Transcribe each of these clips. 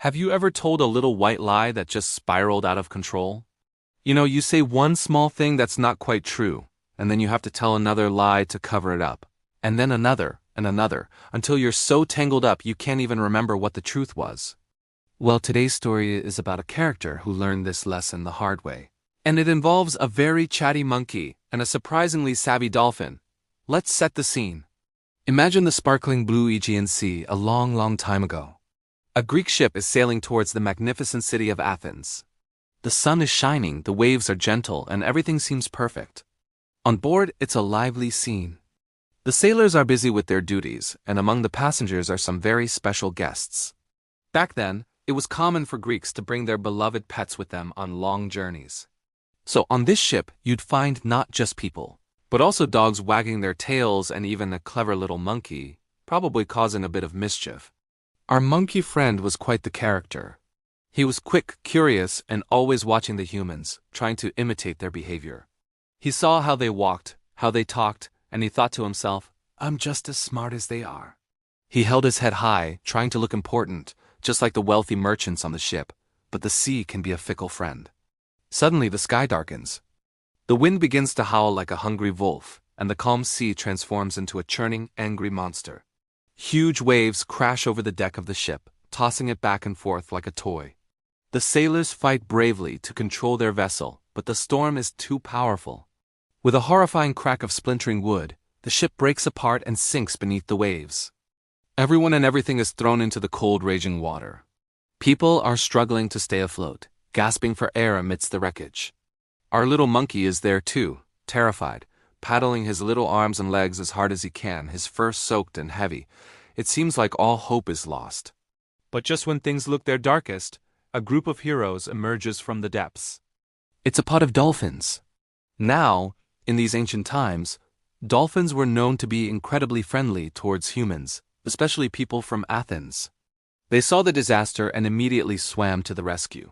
Have you ever told a little white lie that just spiraled out of control? You say one small thing that's not quite true, and then you have to tell another lie to cover it up, and then another, and another, until you're so tangled up you can't even remember what the truth was. Well, today's story is about a character who learned this lesson the hard way. And it involves a very chatty monkey and a surprisingly savvy dolphin. Let's set the scene. Imagine the sparkling blue Aegean Sea a long, long time ago. A Greek ship is sailing towards the magnificent city of Athens. The sun is shining, the waves are gentle, and everything seems perfect. On board, it's a lively scene. The sailors are busy with their duties, and among the passengers are some very special guests. Back then, it was common for Greeks to bring their beloved pets with them on long journeys. So on this ship, you'd find not just people, but also dogs wagging their tails and even a clever little monkey, probably causing a bit of mischief. Our monkey friend was quite the character. He was quick, curious, and always watching the humans, trying to imitate their behavior. He saw how they walked, how they talked, and he thought to himself, I'm just as smart as they are. He held his head high, trying to look important, just like the wealthy merchants on the ship, but the sea can be a fickle friend. Suddenly the sky darkens. The wind begins to howl like a hungry wolf, and the calm sea transforms into a churning, angry monster. Huge waves crash over the deck of the ship, tossing it back and forth like a toy. The sailors fight bravely to control their vessel, but the storm is too powerful. With a horrifying crack of splintering wood, the ship breaks apart and sinks beneath the waves. Everyone and everything is thrown into the cold, raging water. People are struggling to stay afloat, gasping for air amidst the wreckage. Our little monkey is there too, terrified, paddling his little arms and legs as hard as he can, his fur soaked and heavy. It seems like all hope is lost. But just when things look their darkest, a group of heroes emerges from the depths. It's a pod of dolphins. Now, in these ancient times, dolphins were known to be incredibly friendly towards humans, especially people from Athens. They saw the disaster and immediately swam to the rescue.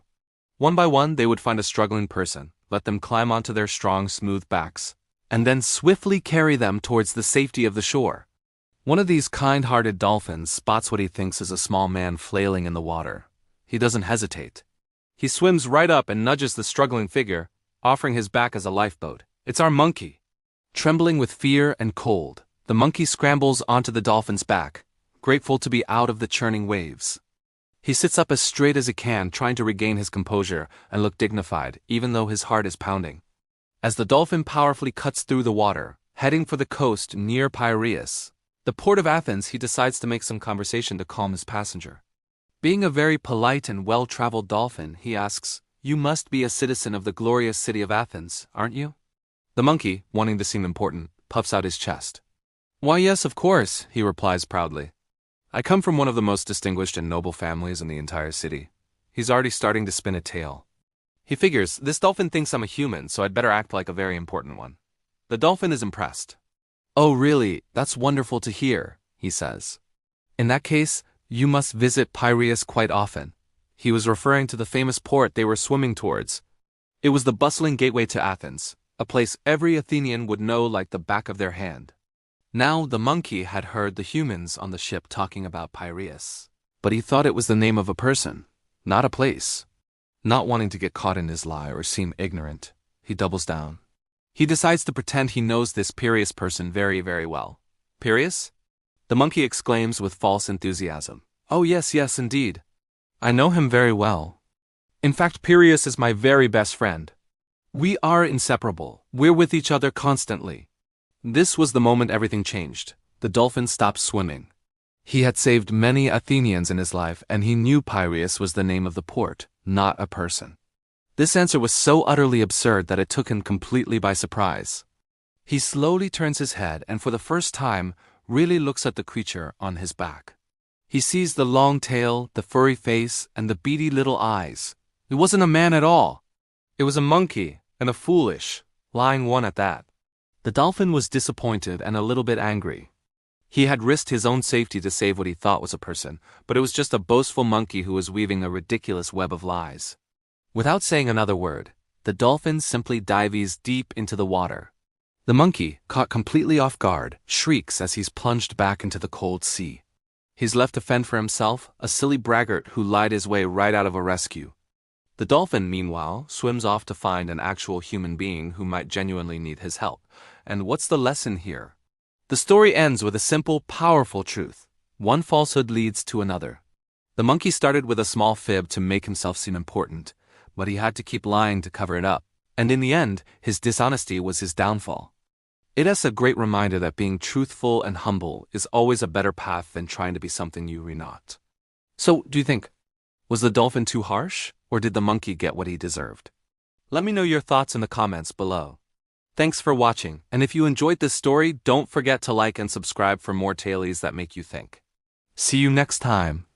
One by one, they would find a struggling person, let them climb onto their strong, smooth backs, and then swiftly carry them towards the safety of the shore. One of these kind-hearted dolphins spots what he thinks is a small man flailing in the water. He doesn't hesitate. He swims right up and nudges the struggling figure, offering his back as a lifeboat. It's our monkey. Trembling with fear and cold, the monkey scrambles onto the dolphin's back, grateful to be out of the churning waves. He sits up as straight as he can, trying to regain his composure and look dignified, even though his heart is pounding. As the dolphin powerfully cuts through the water, heading for the coast near Piraeus, the port of Athens, he decides to make some conversation to calm his passenger. Being a very polite and well-traveled dolphin, he asks, You must be a citizen of the glorious city of Athens, aren't you? The monkey, wanting to seem important, puffs out his chest. Why yes, of course, he replies proudly. I come from one of the most distinguished and noble families in the entire city. He's already starting to spin a tale. He figures, this dolphin thinks I'm a human, so I'd better act like a very important one. The dolphin is impressed. Oh really, that's wonderful to hear, he says. In that case, you must visit Piraeus quite often. He was referring to the famous port they were swimming towards. It was the bustling gateway to Athens, a place every Athenian would know like the back of their hand. Now the monkey had heard the humans on the ship talking about Piraeus, but he thought it was the name of a person, not a place. Not wanting to get caught in his lie or seem ignorant, he doubles down. He decides to pretend he knows this Piraeus person very, very well. Piraeus? The monkey exclaims with false enthusiasm. Oh yes, yes, indeed. I know him very well. In fact, Piraeus is my very best friend. We are inseparable. We're with each other constantly. This was the moment everything changed. The dolphin stopped swimming. He had saved many Athenians in his life, and he knew Piraeus was the name of the port, not a person. This answer was so utterly absurd that it took him completely by surprise. He slowly turns his head and for the first time really looks at the creature on his back. He sees the long tail, the furry face, and the beady little eyes. It wasn't a man at all. It was a monkey, and a foolish, lying one at that. The dolphin was disappointed and a little bit angry. He had risked his own safety to save what he thought was a person, but it was just a boastful monkey who was weaving a ridiculous web of lies. Without saying another word, the dolphin simply dives deep into the water. The monkey, caught completely off guard, shrieks as he's plunged back into the cold sea. He's left to fend for himself, a silly braggart who lied his way right out of a rescue. The dolphin, meanwhile, swims off to find an actual human being who might genuinely need his help. And what's the lesson here? The story ends with a simple, powerful truth. One falsehood leads to another. The monkey started with a small fib to make himself seem important, but he had to keep lying to cover it up. And in the end, his dishonesty was his downfall. It is a great reminder that being truthful and humble is always a better path than trying to be something you are not. So, do you think, was the dolphin too harsh, or did the monkey get what he deserved? Let me know your thoughts in the comments below. Thanks for watching, and if you enjoyed this story, don't forget to like and subscribe for more tailies that make you think. See you next time.